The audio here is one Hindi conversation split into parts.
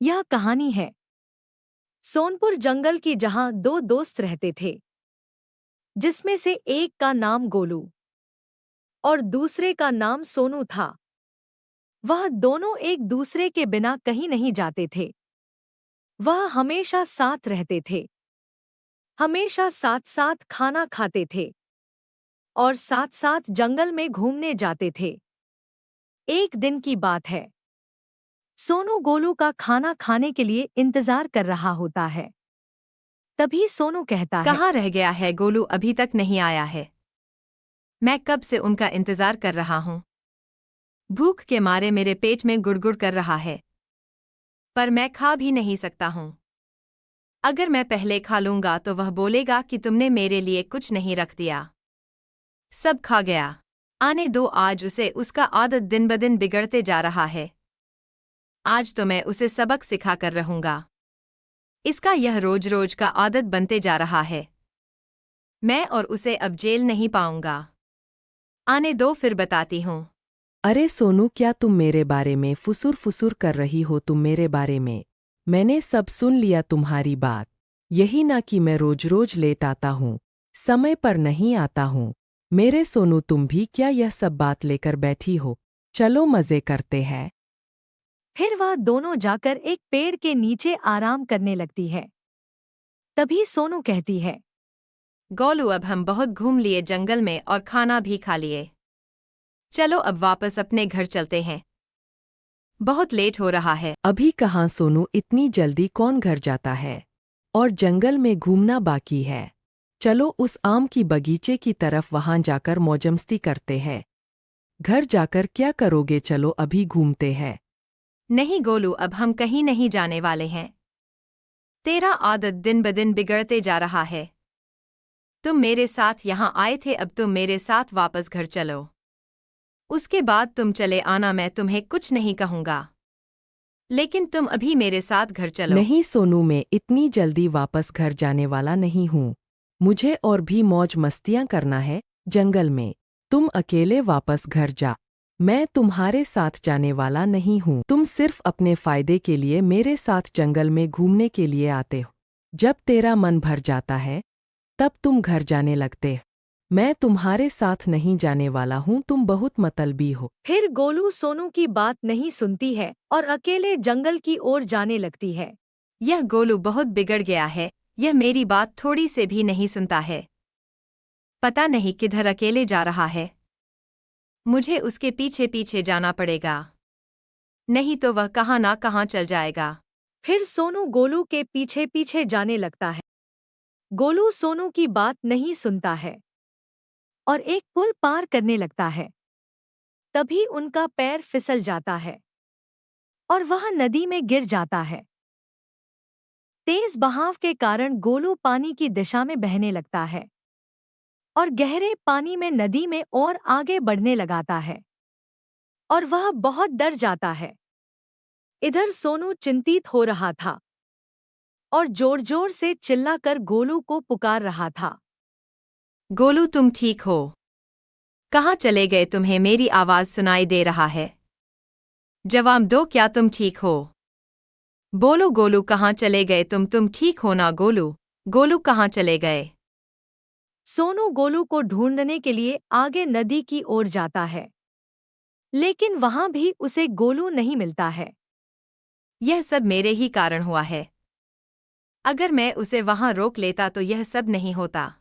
यह कहानी है सोनपुर जंगल की, जहां दो दोस्त रहते थे, जिसमें से एक का नाम गोलू और दूसरे का नाम सोनू था। वह दोनों एक दूसरे के बिना कहीं नहीं जाते थे। वह हमेशा साथ रहते थे, हमेशा साथ साथ खाना खाते थे और साथ साथ जंगल में घूमने जाते थे। एक दिन की बात है, सोनू गोलू का खाना खाने के लिए इंतजार कर रहा होता है। तभी सोनू कहता है, कहाँ रह गया है गोलू? अभी तक नहीं आया है। मैं कब से उनका इंतजार कर रहा हूँ। भूख के मारे मेरे पेट में गुड़गुड़ कर रहा है, पर मैं खा भी नहीं सकता हूँ। अगर मैं पहले खा लूंगा तो वह बोलेगा कि तुमने मेरे लिए कुछ नहीं रख दिया, सब खा गया। आने दो, आज उसे उसका आदत दिन ब दिन बिगड़ते जा रहा है। आज तो मैं उसे सबक सिखा कर रहूंगा। इसका यह रोज रोज का आदत बनते जा रहा है। मैं और उसे अब जेल नहीं पाऊंगा। आने दो, फिर बताती हूँ। अरे सोनू, क्या तुम मेरे बारे में फुसुर फुसुर कर रही हो? तुम मेरे बारे में? मैंने सब सुन लिया तुम्हारी बात। यही ना कि मैं रोज रोज लेट आता हूँ, समय पर नहीं आता हूँ। मेरे सोनू, तुम भी क्या यह सब बात लेकर बैठी हो? चलो मजे करते हैं। फिर वह दोनों जाकर एक पेड़ के नीचे आराम करने लगती है। तभी सोनू कहती है, गोलू, अब हम बहुत घूम लिए जंगल में और खाना भी खा लिए। चलो अब वापस अपने घर चलते हैं। बहुत लेट हो रहा है। अभी कहाँ सोनू, इतनी जल्दी कौन घर जाता है? और जंगल में घूमना बाकी है। चलो उस आम की बगीचे की तरफ, वहां जाकर मौजमस्ती करते हैं। घर जाकर क्या करोगे? चलो अभी घूमते हैं। नहीं गोलू, अब हम कहीं नहीं जाने वाले हैं। तेरा आदत दिन ब दिन बिगड़ते जा रहा है। तुम मेरे साथ यहाँ आए थे, अब तुम मेरे साथ वापस घर चलो। उसके बाद तुम चले आना, मैं तुम्हें कुछ नहीं कहूँगा। लेकिन तुम अभी मेरे साथ घर चलो। नहीं सोनू, मैं इतनी जल्दी वापस घर जाने वाला नहीं हूँ। मुझे और भी मौज मस्तियाँ करना है जंगल में। तुम अकेले वापस घर जा, मैं तुम्हारे साथ जाने वाला नहीं हूँ। तुम सिर्फ अपने फायदे के लिए मेरे साथ जंगल में घूमने के लिए आते हो। जब तेरा मन भर जाता है तब तुम घर जाने लगते हो। मैं तुम्हारे साथ नहीं जाने वाला हूँ, तुम बहुत मतलबी हो। फिर गोलू सोनू की बात नहीं सुनती है और अकेले जंगल की ओर जाने लगती है। यह गोलू बहुत बिगड़ गया है। यह मेरी बात थोड़ी से भी नहीं सुनता है। पता नहीं किधर अकेले जा रहा है। मुझे उसके पीछे पीछे जाना पड़ेगा, नहीं तो वह कहाँ ना कहाँ चल जाएगा। फिर सोनू गोलू के पीछे पीछे जाने लगता है। गोलू सोनू की बात नहीं सुनता है और एक पुल पार करने लगता है। तभी उनका पैर फिसल जाता है और वह नदी में गिर जाता है। तेज बहाव के कारण गोलू पानी की दिशा में बहने लगता है और गहरे पानी में नदी में और आगे बढ़ने लगाता है और वह बहुत डर जाता है। इधर सोनू चिंतित हो रहा था और जोर जोर से चिल्लाकर गोलू को पुकार रहा था। गोलू, तुम ठीक हो? कहाँ चले गए? तुम्हें मेरी आवाज सुनाई दे रहा है। जवाब दो, क्या तुम ठीक हो? बोलो गोलू, कहाँ चले गए तुम ठीक हो ना गोलू? गोलू कहाँ चले गए? सोनू गोलू को ढूंढने के लिए आगे नदी की ओर जाता है, लेकिन वहां भी उसे गोलू नहीं मिलता है। यह सब मेरे ही कारण हुआ है। अगर मैं उसे वहां रोक लेता तो यह सब नहीं होता।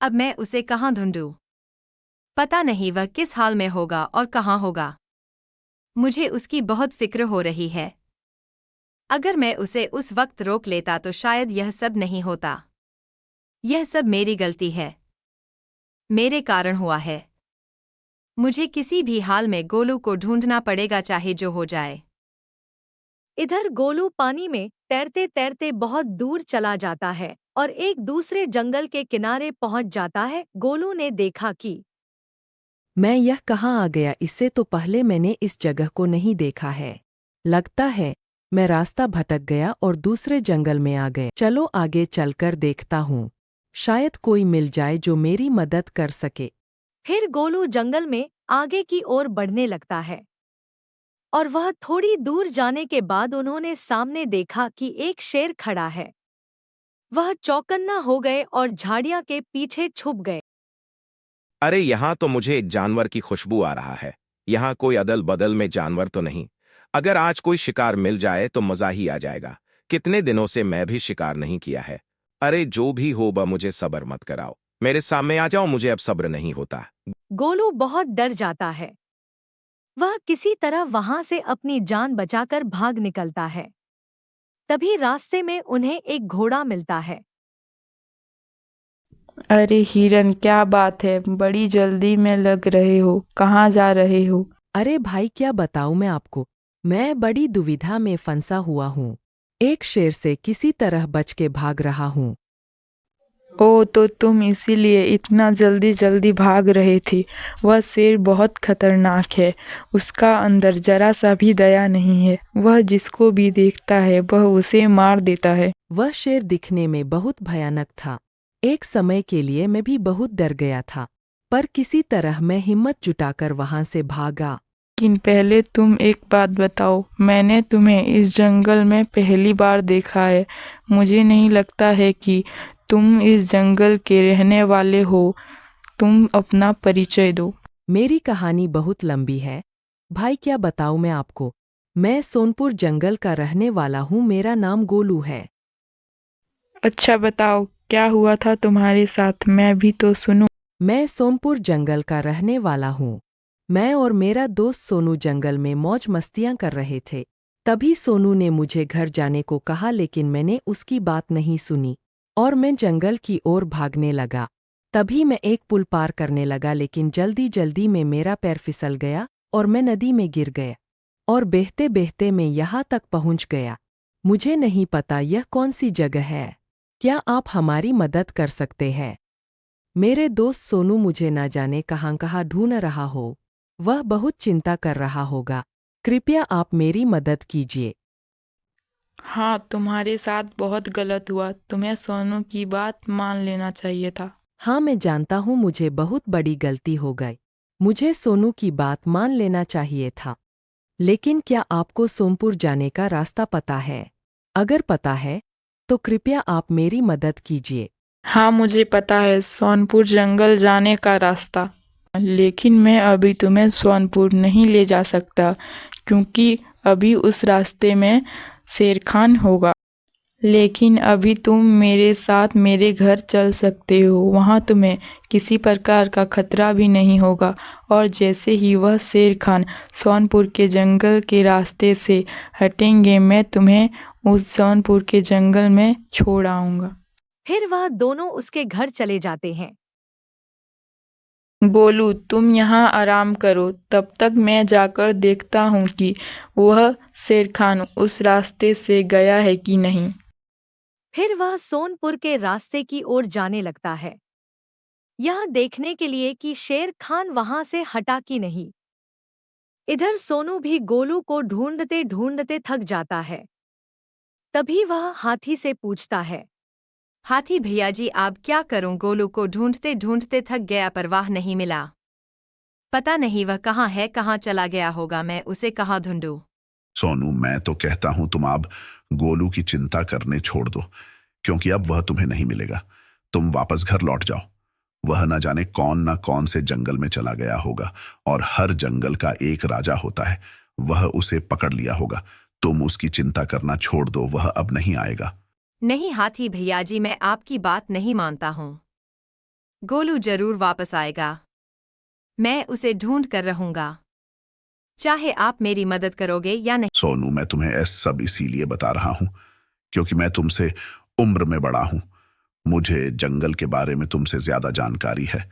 अब मैं उसे कहाँ ढूंढूं? पता नहीं वह किस हाल में होगा और कहाँ होगा। मुझे उसकी बहुत फिक्र हो रही है। अगर मैं उसे उस वक्त रोक लेता तो शायद यह सब नहीं होता। यह सब मेरी गलती है, मेरे कारण हुआ है। मुझे किसी भी हाल में गोलू को ढूंढना पड़ेगा, चाहे जो हो जाए। इधर गोलू पानी में तैरते तैरते बहुत दूर चला जाता है और एक दूसरे जंगल के किनारे पहुंच जाता है। गोलू ने देखा कि मैं यह कहाँ आ गया? इससे तो पहले मैंने इस जगह को नहीं देखा है। लगता है मैं रास्ता भटक गया और दूसरे जंगल में आ गया। चलो आगे चलकर देखता हूँ, शायद कोई मिल जाए जो मेरी मदद कर सके। फिर गोलू जंगल में आगे की ओर बढ़ने लगता है और वह थोड़ी दूर जाने के बाद उन्होंने सामने देखा कि एक शेर खड़ा है। वह चौकन्ना हो गए और झाड़ियां के पीछे छुप गए। अरे यहाँ तो मुझे एक जानवर की खुशबू आ रहा है। यहाँ कोई अदल बदल में जानवर तो नहीं? अगर आज कोई शिकार मिल जाए तो मजा ही आ जाएगा। कितने दिनों से मैं भी शिकार नहीं किया है। अरे जो भी हो मुझे सब्र मत कराओ। मेरे सामने आ जाओ, मुझे अब सब्र नहीं होता। गोलू बहुत डर जाता है। वह किसी तरह वहां से अपनी जान बचाकर भाग निकलता है। तभी रास्ते में उन्हें एक घोड़ा मिलता है। अरे हिरन, क्या बात है? बड़ी जल्दी में लग रहे हो, कहाँ जा रहे हो? अरे भाई, क्या बताऊं मैं आपको। मैं बड़ी दुविधा में फंसा हुआ हूँ। एक शेर से किसी तरह बच के भाग रहा हूँ। ओ, तो तुम इसीलिए इतना जल्दी जल्दी भाग रहे थे। वह शेर बहुत खतरनाक है। उसका अंदर जरा सा भी दया नहीं है। वह जिसको भी देखता है वह उसे मार देता है। वह शेर दिखने में बहुत भयानक था। एक समय के लिए मैं भी बहुत डर गया था, पर किसी तरह मैं हिम्मत जुटाकर वहां से भागा। लेकिन पहले तुम एक बात बताओ, मैंने तुम्हें इस जंगल में पहली बार देखा है। मुझे नहीं लगता है कि तुम इस जंगल के रहने वाले हो। तुम अपना परिचय दो। मेरी कहानी बहुत लंबी है भाई, क्या बताऊं मैं आपको। मैं सोनपुर जंगल का रहने वाला हूँ। मेरा नाम गोलू है। अच्छा बताओ, क्या हुआ था तुम्हारे साथ? मैं भी तो सुनूं। मैं सोनपुर जंगल का रहने वाला हूँ। मैं और मेरा दोस्त सोनू जंगल में मौज मस्तियां कर रहे थे। तभी सोनू ने मुझे घर जाने को कहा, लेकिन मैंने उसकी बात नहीं सुनी और मैं जंगल की ओर भागने लगा। तभी मैं एक पुल पार करने लगा, लेकिन जल्दी जल्दी में मेरा पैर फिसल गया और मैं नदी में गिर गया और बहते बहते मैं यहाँ तक पहुँच गया। मुझे नहीं पता यह कौन सी जगह है। क्या आप हमारी मदद कर सकते हैं? मेरे दोस्त सोनू मुझे न जाने कहाँ कहाँ ढूंढ रहा हो। वह बहुत चिंता कर रहा होगा। कृपया आप मेरी मदद कीजिए। हाँ, तुम्हारे साथ बहुत गलत हुआ। तुम्हें सोनू की बात मान लेना चाहिए था। हाँ, मैं जानता हूँ मुझे बहुत बड़ी गलती हो गई। मुझे सोनू की बात मान लेना चाहिए था। लेकिन क्या आपको सोनपुर जाने का रास्ता पता है? अगर पता है तो कृपया आप मेरी मदद कीजिए। हाँ, मुझे पता है सोनपुर जंगल जाने का रास्ता। लेकिन मैं अभी तुम्हें सोनपुर नहीं ले जा सकता, क्योंकि अभी उस रास्ते में शेर खान होगा। लेकिन अभी तुम मेरे साथ मेरे घर चल सकते हो। वहाँ तुम्हें किसी प्रकार का खतरा भी नहीं होगा। और जैसे ही वह शेर खान सोनपुर के जंगल के रास्ते से हटेंगे, मैं तुम्हें उस सोनपुर के जंगल में छोड़ आऊँगा। फिर वह दोनों उसके घर चले जाते हैं। गोलू, तुम यहाँ आराम करो, तब तक मैं जाकर देखता हूँ कि वह शेर खान उस रास्ते से गया है कि नहीं। फिर वह सोनपुर के रास्ते की ओर जाने लगता है, यह देखने के लिए कि शेर खान वहां से हटा कि नहीं। इधर सोनू भी गोलू को ढूंढते ढूंढते थक जाता है। तभी वह हाथी से पूछता है। हाथी भैया जी, अब क्या करूं? गोलू को ढूंढते ढूंढते थक गया, परवाह नहीं मिला। पता नहीं वह कहाँ है, कहाँ चला गया होगा। मैं उसे कहाँ ढूंढूं? सोनू, मैं तो कहता हूं तुम अब गोलू की चिंता करने छोड़ दो, क्योंकि अब वह तुम्हें नहीं मिलेगा। तुम वापस घर लौट जाओ। वह न जाने कौन न कौन से जंगल में चला गया होगा, और हर जंगल का एक राजा होता है। वह उसे पकड़ लिया होगा। तुम उसकी चिंता करना छोड़ दो, वह अब नहीं आएगा। नहीं हाथी भैया जी, मैं आपकी बात नहीं मानता हूँ। गोलू जरूर वापस आएगा। मैं उसे ढूंढ कर रहूंगा, चाहे आप मेरी मदद करोगे या नहीं। सोनू, मैं तुम्हें सब इसीलिए बता रहा हूं क्योंकि मैं तुमसे उम्र में बड़ा हूं। मुझे जंगल के बारे में तुमसे ज्यादा जानकारी है,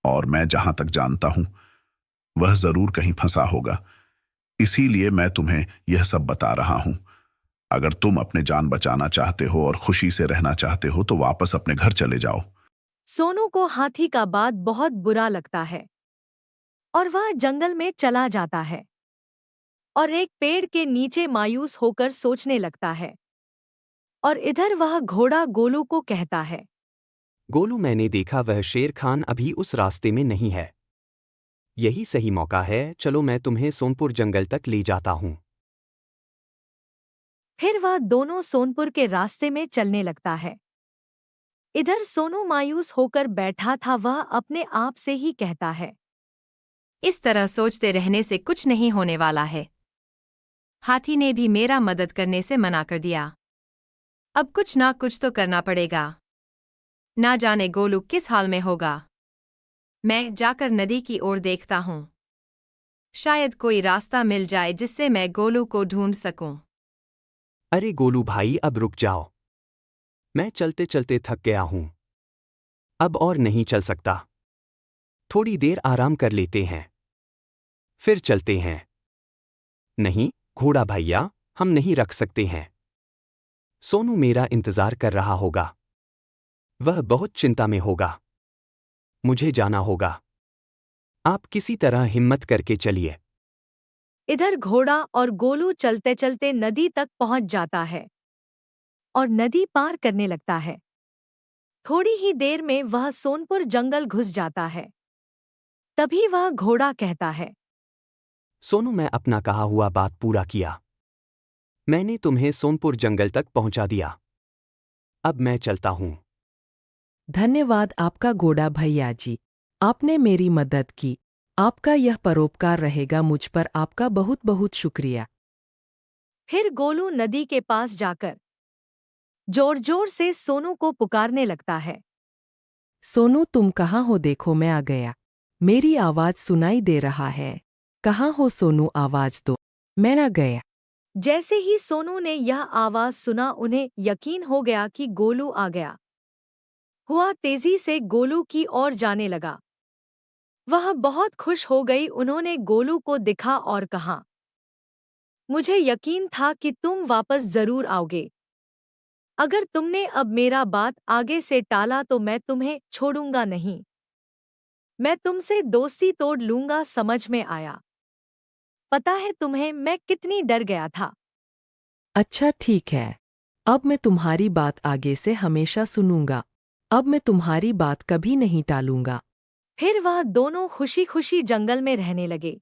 और मैं जहां तक जानता हूं वह जरूर कहीं फंसा होगा। इसीलिए मैं तुम्हें यह सब बता रहा हूं। अगर तुम अपने जान बचाना चाहते हो और खुशी से रहना चाहते हो तो वापस अपने घर चले जाओ। सोनू को हाथी का बात बहुत बुरा लगता है और वह जंगल में चला जाता है और एक पेड़ के नीचे मायूस होकर सोचने लगता है। और इधर वह घोड़ा गोलू को कहता है। गोलू, मैंने देखा वह शेर खान अभी उस रास्ते में नहीं है। यही सही मौका है, चलो मैं तुम्हें सोनपुर जंगल तक ले जाता हूँ। फिर वह दोनों सोनपुर के रास्ते में चलने लगता है। इधर सोनू मायूस होकर बैठा था, वह अपने आप से ही कहता है, इस तरह सोचते रहने से कुछ नहीं होने वाला है। हाथी ने भी मेरा मदद करने से मना कर दिया। अब कुछ ना कुछ तो करना पड़ेगा। ना जाने गोलू किस हाल में होगा। मैं जाकर नदी की ओर देखता हूँ। शायद कोई रास्ता मिल जाए जिससे मैं गोलू को ढूंढ सकूं। अरे गोलू भाई, अब रुक जाओ। मैं चलते चलते थक गया हूँ। अब और नहीं चल सकता। थोड़ी देर आराम कर लेते हैं, फिर चलते हैं। नहीं घोड़ा भैया, हम नहीं रख सकते हैं। सोनू मेरा इंतजार कर रहा होगा। वह बहुत चिंता में होगा। मुझे जाना होगा। आप किसी तरह हिम्मत करके चलिए। इधर घोड़ा और गोलू चलते चलते नदी तक पहुंच जाता है और नदी पार करने लगता है। थोड़ी ही देर में वह सोनपुर जंगल घुस जाता है। तभी वह घोड़ा कहता है, सोनू, मैं अपना कहा हुआ बात पूरा किया। मैंने तुम्हें सोनपुर जंगल तक पहुंचा दिया। अब मैं चलता हूं। धन्यवाद आपका घोड़ा भैया जी, आपने मेरी मदद की। आपका यह परोपकार रहेगा मुझ पर। आपका बहुत बहुत शुक्रिया। फिर गोलू नदी के पास जाकर जोर जोर से सोनू को पुकारने लगता है। सोनू, तुम कहाँ हो? देखो मैं आ गया। मेरी आवाज सुनाई दे रहा है। कहाँ हो सोनू? आवाज दो, मैं आ गया। जैसे ही सोनू ने यह आवाज सुना, उन्हें यकीन हो गया कि गोलू आ गया हुआ तेजी से गोलू की ओर जाने लगा। वह बहुत खुश हो गई। उन्होंने गोलू को दिखा और कहा, मुझे यकीन था कि तुम वापस जरूर आओगे। अगर तुमने अब मेरा बात आगे से टाला तो मैं तुम्हें छोड़ूंगा नहीं। मैं तुमसे दोस्ती तोड़ लूंगा, समझ में आया? पता है तुम्हें मैं कितनी डर गया था। अच्छा ठीक है, अब मैं तुम्हारी बात आगे से हमेशा सुनूंगा। अब मैं तुम्हारी बात कभी नहीं टालूंगा। फिर वह दोनों खुशी खुशी जंगल में रहने लगे।